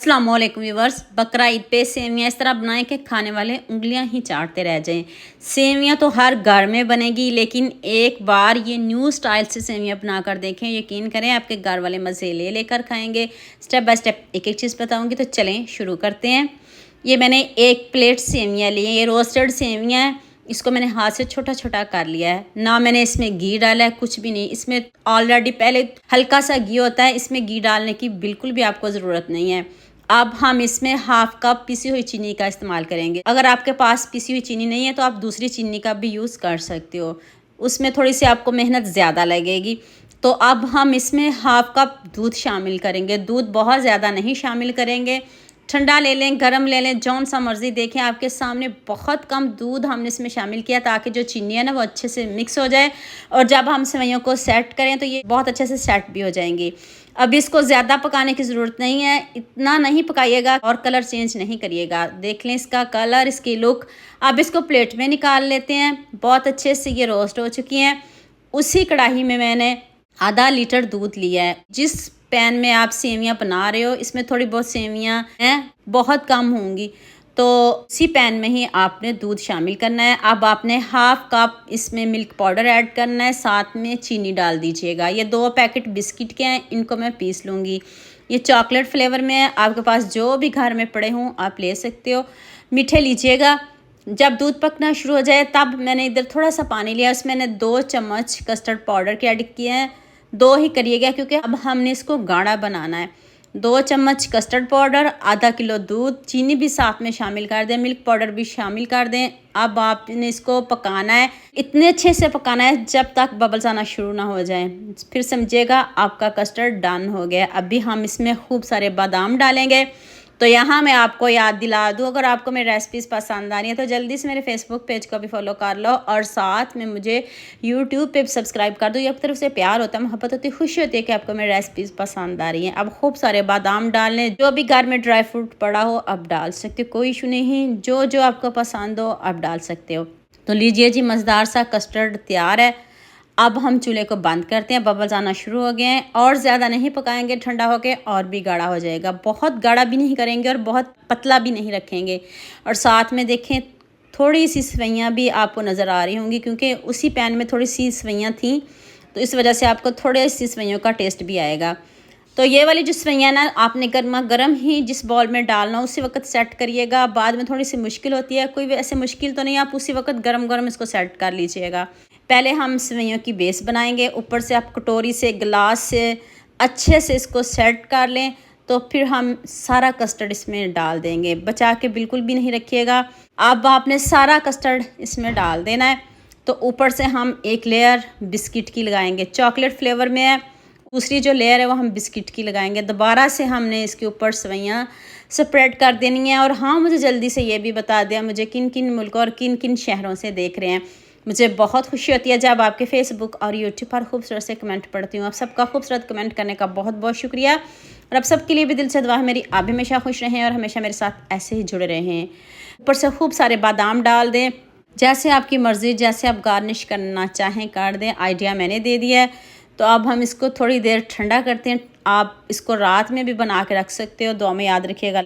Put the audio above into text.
अस्सलामुअलैकुम व्यूवर्स। बकरा ईद पे सेवियाँ इस तरह बनाएं कि खाने वाले उंगलियां ही चाटते रह जाएं। सेवियाँ तो हर घर में बनेगी, लेकिन एक बार ये न्यू स्टाइल से सेवियाँ बनाकर देखें, यकीन करें आपके घर वाले मज़े ले लेकर खाएंगे। स्टेप बाय स्टेप एक एक चीज़ बताऊंगी, तो चलें शुरू करते हैं। ये मैंने एक प्लेट सेवियाँ ली हैं, ये रोस्टेड सेवियाँ हैं। इसको मैंने हाथ से छोटा छोटा कर लिया है, ना मैंने इसमें घी डाला है, कुछ भी नहीं। इसमें ऑलरेडी पहले हल्का सा घी होता है, इसमें घी डालने की बिल्कुल भी आपको ज़रूरत नहीं है। अब हम इसमें हाफ कप पिसी हुई चीनी का इस्तेमाल करेंगे। अगर आपके पास पिसी हुई चीनी नहीं है तो आप दूसरी चीनी का भी यूज़ कर सकते हो, उसमें थोड़ी सी आपको मेहनत ज़्यादा लगेगी। तो अब हम इसमें हाफ कप दूध शामिल करेंगे। दूध बहुत ज़्यादा नहीं शामिल करेंगे, ठंडा ले लें, गरम ले लें, जौन सा मर्ज़ी। देखें आपके सामने बहुत कम दूध हमने इसमें शामिल किया, ताकि जो चीनी है ना वो अच्छे से मिक्स हो जाए, और जब हम सेवइयों को सेट करें तो ये बहुत अच्छे से सेट भी हो जाएंगी। अब इसको ज़्यादा पकाने की ज़रूरत नहीं है, इतना नहीं पकाइएगा और कलर चेंज नहीं करिएगा। देख लें इसका कलर, इसकी लुक। अब इसको प्लेट में निकाल लेते हैं। बहुत अच्छे से ये रोस्ट हो चुकी हैं। उसी कढ़ाई में मैंने आधा लीटर दूध लिया है। जिस पैन में आप सेवियां बना रहे हो, इसमें थोड़ी बहुत सेवियां हैं, बहुत कम होंगी, तो उसी पैन में ही आपने दूध शामिल करना है। अब आपने हाफ कप इसमें मिल्क पाउडर ऐड करना है, साथ में चीनी डाल दीजिएगा। ये 2 पैकेट बिस्किट के हैं, इनको मैं पीस लूँगी। ये चॉकलेट फ्लेवर में है, आपके पास जो भी घर में पड़े हों आप ले सकते हो। मीठे लीजिएगा। जब दूध पकना शुरू हो जाए तब मैंने इधर थोड़ा सा पानी लिया, उसमें मैंने 2 चम्मच कस्टर्ड पाउडर के ऐड किए हैं। 2 ही करिएगा क्योंकि अब हमने इसको गाढ़ा बनाना है। 2 चम्मच कस्टर्ड पाउडर, आधा किलो दूध, चीनी भी साथ में शामिल कर दें, मिल्क पाउडर भी शामिल कर दें। अब आपने इसको पकाना है, इतने अच्छे से पकाना है जब तक बबल्स आना शुरू ना हो जाए, फिर समझिएगा आपका कस्टर्ड डन हो गया। अभी हम इसमें खूब सारे बादाम डालेंगे। तो यहाँ मैं आपको याद दिला दूँ, अगर आपको मेरी रेसिपीज़ पसंद आ रही है तो जल्दी से मेरे फेसबुक पेज को भी फॉलो कर लो, और साथ में मुझे यूट्यूब पे सब्सक्राइब कर दो। ये एक तरफ से प्यार होता है, मोहब्बत होती है, खुशी होती है कि आपको मेरी रेसिपीज़ पसंद आ रही हैं। अब खूब सारे बादाम डाल लें, जो भी घर में ड्राई फ्रूट पड़ा हो आप डाल सकते हो, कोई इशू नहीं। जो जो आपको पसंद हो आप डाल सकते हो। तो लीजिए जी, मज़ेदार सा कस्टर्ड तैयार है। अब हम चूल्हे को बंद करते हैं, बबल्स आना शुरू हो गए हैं। और ज़्यादा नहीं पकाएंगे, ठंडा होके और भी गाढ़ा हो जाएगा। बहुत गाढ़ा भी नहीं करेंगे और बहुत पतला भी नहीं रखेंगे। और साथ में देखें थोड़ी सी सेवइयाँ भी आपको नज़र आ रही होंगी, क्योंकि उसी पैन में थोड़ी सी सेवइयाँ थी, तो इस वजह से आपको थोड़े सी सेवइयों का टेस्ट भी आएगा। तो ये वाली जो सेवइयाँ ना आपने गर्मा गर्म ही जिस बॉल में डालना उसी वक्त सेट करिएगा। बाद में थोड़ी सी मुश्किल होती है, कोई ऐसे मुश्किल तो नहीं, आप उसी वक्त गरम गरम इसको सेट कर लीजिएगा। पहले हम सेवइयों की बेस बनाएंगे, ऊपर से आप कटोरी से, गिलास से अच्छे से इसको सेट कर लें। तो फिर हम सारा कस्टर्ड इसमें डाल देंगे, बचा के बिल्कुल भी नहीं रखिएगा। अब आपने सारा कस्टर्ड इसमें डाल देना है। तो ऊपर से हम एक लेयर बिस्किट की लगाएंगे, चॉकलेट फ्लेवर में है। दूसरी जो लेयर है वो हम बिस्किट की लगाएंगे। दोबारा से हमने इसके ऊपर सेवइयाँ स्प्रेड कर देनी है। और हाँ, मुझे जल्दी से ये भी बता दें, मुझे किन किन मुल्कों और किन किन शहरों से देख रहे हैं। मुझे बहुत खुशी होती है जब आपके फेसबुक और यूट्यूब पर खूबसूरत से कमेंट पढ़ती हूँ। आप सबका खूबसूरत कमेंट करने का बहुत बहुत शुक्रिया। और आप सबके लिए भी दिल से दुआ है मेरी, आप हमेशा खुश रहें और हमेशा मेरे साथ ऐसे ही जुड़े रहें। ऊपर से खूब सारे बादाम डाल दें, जैसे आपकी मर्ज़ी, जैसे आप गार्निश करना चाहें कर दें। आइडिया मैंने दे दिया है। तो अब हम इसको थोड़ी देर ठंडा करते हैं। आप इसको रात में भी बना के रख सकते हो, दुआ में याद रखिएगा।